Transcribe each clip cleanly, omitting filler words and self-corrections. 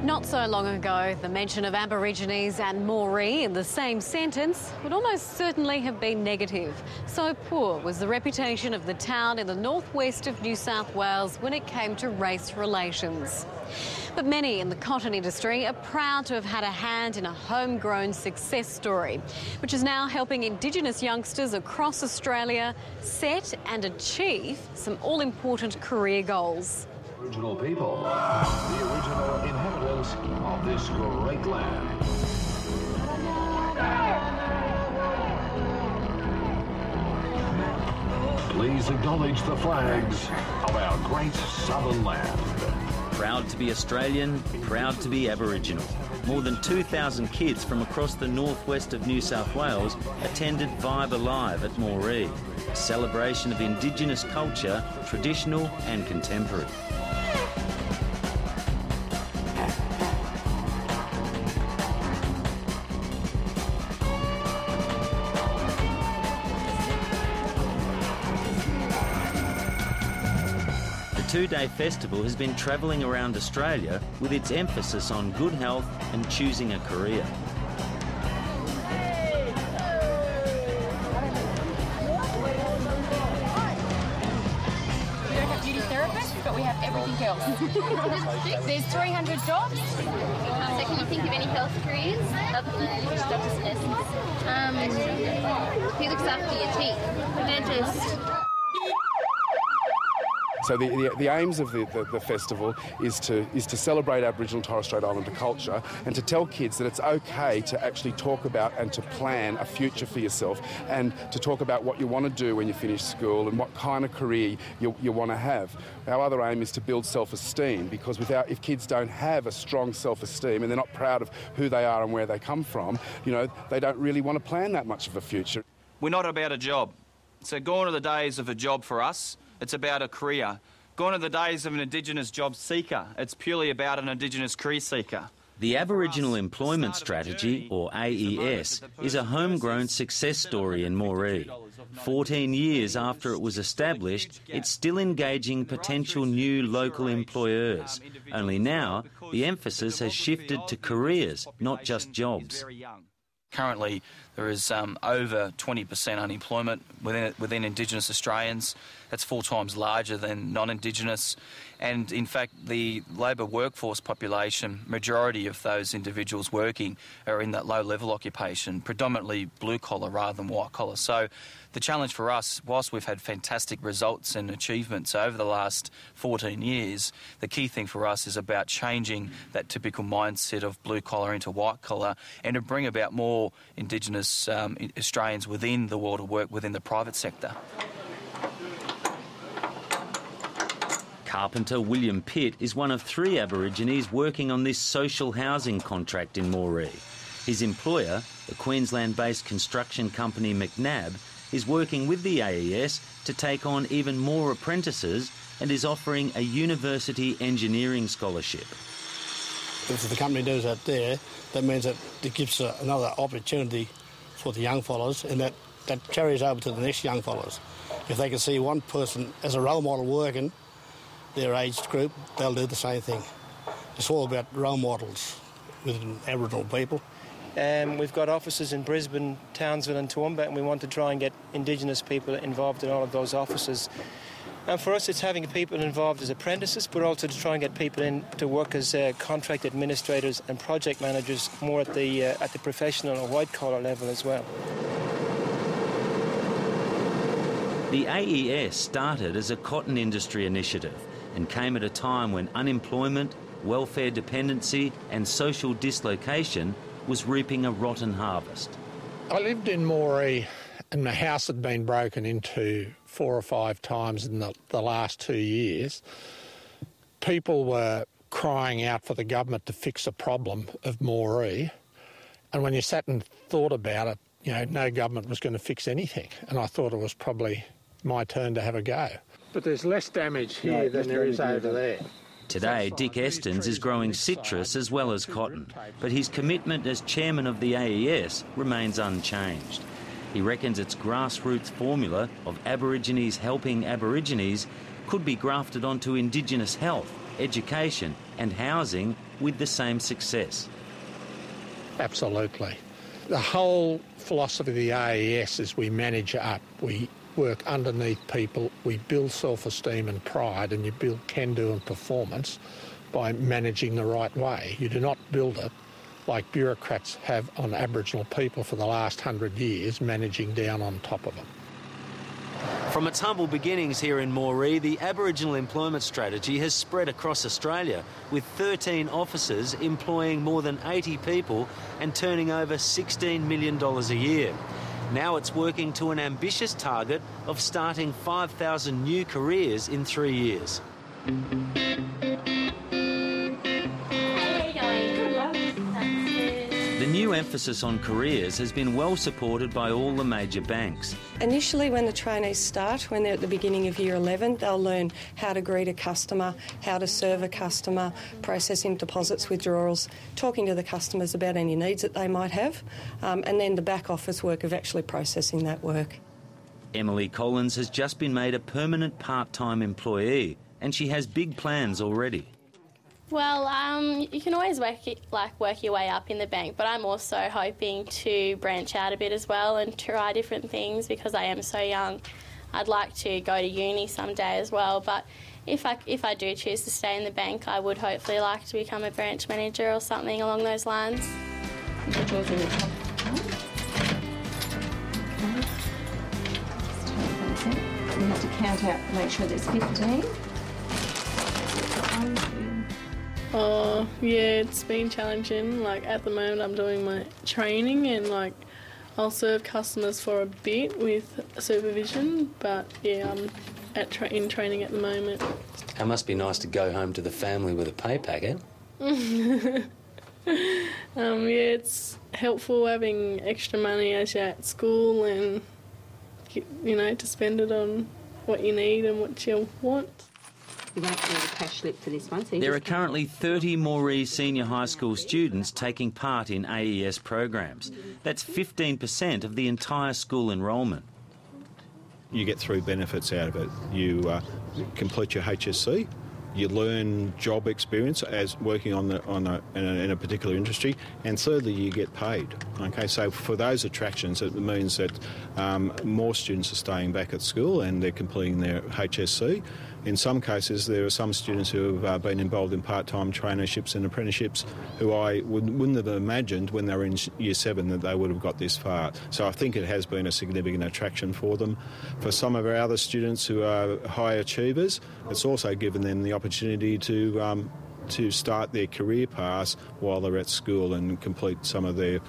Not so long ago, the mention of Aborigines and Moree in the same sentence would almost certainly have been negative. So poor was the reputation of the town in the northwest of New South Wales when it came to race relations. But many in the cotton industry are proud to have had a hand in a homegrown success story, which is now helping Indigenous youngsters across Australia set and achieve some all-important career goals. Original people, the original inhabitants of this great land. Please acknowledge the flags of our great southern land. Proud to be Australian, proud to be Aboriginal. More than 2,000 kids from across the northwest of New South Wales attended Vibe Alive at Mory, a celebration of Indigenous culture, traditional and contemporary. The two-day festival has been travelling around Australia with its emphasis on good health and choosing a career. We don't have beauty therapists, but we have everything else. There's 300 jobs. So can you think of any health careers other than doctors and nurses? Who looks after your teeth? Dentist. So the aims of the festival is to celebrate Aboriginal and Torres Strait Islander culture and to tell kids that it's okay to actually talk about and to plan a future for yourself and to talk about what you want to do when you finish school and what kind of career you want to have. Our other aim is to build self-esteem, because if kids don't have a strong self-esteem and they're not proud of who they are and where they come from, they don't really want to plan that much of a future. We're not about a job. So gone are the days of a job for us. It's about a career. Gone are the days of an Indigenous job seeker. It's purely about an Indigenous career seeker. The Aboriginal Employment Strategy, or AES, is a homegrown success story in Mory. 14 years after it was established, it's still engaging potential new local employers. Only now, the emphasis has shifted to careers, not just jobs. Currently, there is over 20% unemployment within Indigenous Australians. That's 4 times larger than non-Indigenous. And in fact, the labour workforce population, majority of those individuals working are in that low-level occupation, predominantly blue-collar rather than white-collar. So the challenge for us, whilst we've had fantastic results and achievements over the last 14 years, the key thing for us is about changing that typical mindset of blue-collar into white-collar and to bring about more Indigenous Australians within the world of work, within the private sector. Carpenter William Pitt is one of 3 Aborigines working on this social housing contract in Mory. His employer, the Queensland-based construction company McNabb, is working with the AES to take on even more apprentices and is offering a university engineering scholarship. If the company does that there, that means that it gives another opportunity for the young fellows, and that carries over to the next young fellows. If they can see one person as a role model working, their age group, they'll do the same thing. It's all about role models within Aboriginal people. We've got offices in Brisbane, Townsville and Toowoomba, and we want to try and get Indigenous people involved in all of those offices. And for us, it's having people involved as apprentices, but also to try and get people in to work as contract administrators and project managers more at the professional or white-collar level as well. The AES started as a cotton industry initiative and came at a time when unemployment, welfare dependency and social dislocation was reaping a rotten harvest. I lived in Mory and the house had been broken into 4 or 5 times in the last 2 years. People were crying out for the government to fix the problem of Mory, and when you sat and thought about it, no government was going to fix anything, and I thought it was probably my turn to have a go. But there's less damage here than there is over there. Today, Dick Estens is growing citrus as well as cotton, but his commitment as chairman of the AES remains unchanged. He reckons its grassroots formula of Aborigines helping Aborigines could be grafted onto Indigenous health education and housing with the same success. Absolutely. The whole philosophy of the AES is we manage up. We work underneath people, we build self-esteem and pride, and you build can-do and performance by managing the right way. You do not build it like bureaucrats have on Aboriginal people for the last 100 years, managing down on top of them. From its humble beginnings here in Mory, the Aboriginal employment strategy has spread across Australia, with 13 offices employing more than 80 people and turning over $16 million a year. Now it's working to an ambitious target of starting 5,000 new careers in 3 years. The new emphasis on careers has been well supported by all the major banks. Initially, when the trainees start, when they're at the beginning of year 11, they'll learn how to greet a customer, how to serve a customer, processing deposits, withdrawals, talking to the customers about any needs that they might have, and then the back office work of actually processing that work. Emily Collins has just been made a permanent part-time employee, and she has big plans already. Well, you can always work your way up in the bank, but I'm also hoping to branch out a bit as well and try different things because I am so young. I'd like to go to uni someday as well, but if I do choose to stay in the bank, I would hopefully like to become a branch manager or something along those lines. You have to count out, make sure there's 15. Oh, yeah, it's been challenging. Like, at the moment I'm doing my training and, like, I'll serve customers for a bit with supervision, but, yeah, I'm in training at the moment. It must be nice to go home to the family with a pay packet. Yeah, it's helpful having extra money as you're at school and, you know, to spend it on what you need and what you want. You won't get a cash slip for this one. So there are currently 30 Mory senior high school students taking part in AES programs. That's 15% of the entire school enrolment. You get 3 benefits out of it. You complete your HSC, you learn job experience as working in a particular industry, and thirdly, you get paid. Okay, so for those attractions, it means that more students are staying back at school and they're completing their HSC. In some cases, there are some students who have been involved in part-time traineeships and apprenticeships who I wouldn't have imagined when they were in Year 7 that they would have got this far. So I think it has been a significant attraction for them. For some of our other students who are high achievers, it's also given them the opportunity to start their career paths while they're at school and complete some of their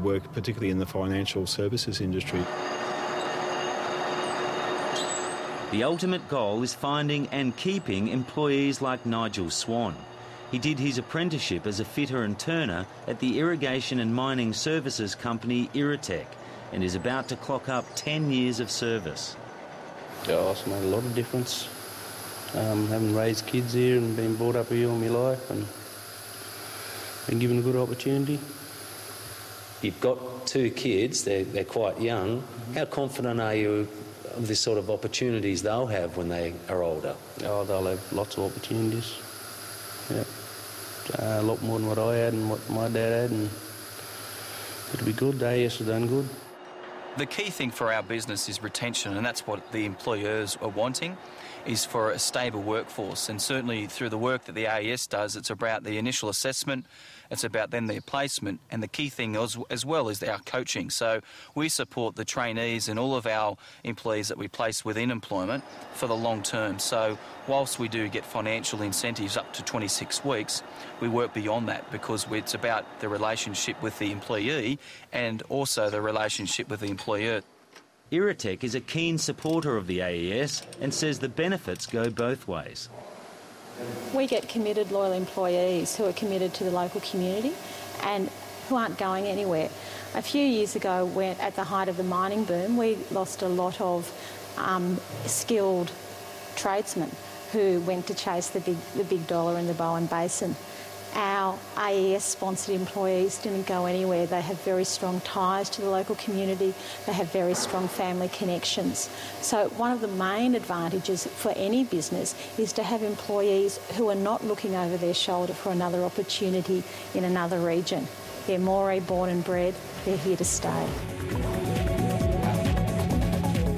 work, particularly in the financial services industry. The ultimate goal is finding and keeping employees like Nigel Swan. He did his apprenticeship as a fitter and turner at the irrigation and mining services company Irritech and is about to clock up 10 years of service. Yeah, it's made a lot of difference. Having raised kids here and been brought up here all my life and been given a good opportunity. You've got 2 kids, they're quite young. How confident are you of this sort of opportunities they'll have when they are older? Oh, they'll have lots of opportunities. Yeah. A lot more than what I had and what my dad had, and it'll be good. AES has done good. The key thing for our business is retention, and that's what the employers are wanting, is for a stable workforce. And certainly through the work that the AES does, it's about the initial assessment, it's about then their placement, and the key thing as well is our coaching. So we support the trainees and all of our employees that we place within employment for the long term. So whilst we do get financial incentives up to 26 weeks, we work beyond that because it's about the relationship with the employee and also the relationship with the employer. Irritech is a keen supporter of the AES and says the benefits go both ways. We get committed, loyal employees who are committed to the local community and who aren't going anywhere. A few years ago, when at the height of the mining boom, we lost a lot of skilled tradesmen who went to chase the big dollar in the Bowen Basin. Our AES-sponsored employees didn't go anywhere. They have very strong ties to the local community. They have very strong family connections. So one of the main advantages for any business is to have employees who are not looking over their shoulder for another opportunity in another region. They're Mory born and bred. They're here to stay.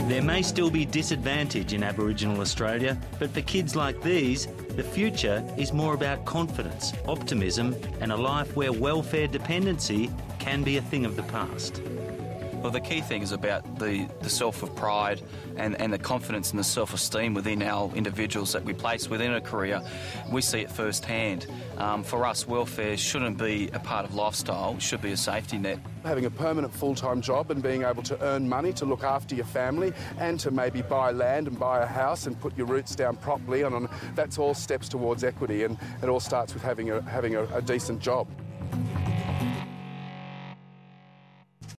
There may still be disadvantage in Aboriginal Australia, but for kids like these, the future is more about confidence, optimism, and a life where welfare dependency can be a thing of the past. Well, the key thing is about the self of pride and the confidence and the self-esteem within our individuals that we place within a career. We see it firsthand. For us, welfare shouldn't be a part of lifestyle, it should be a safety net. Having a permanent full-time job and being able to earn money to look after your family and to maybe buy land and buy a house and put your roots down properly, that's all steps towards equity, and it all starts with having a decent job.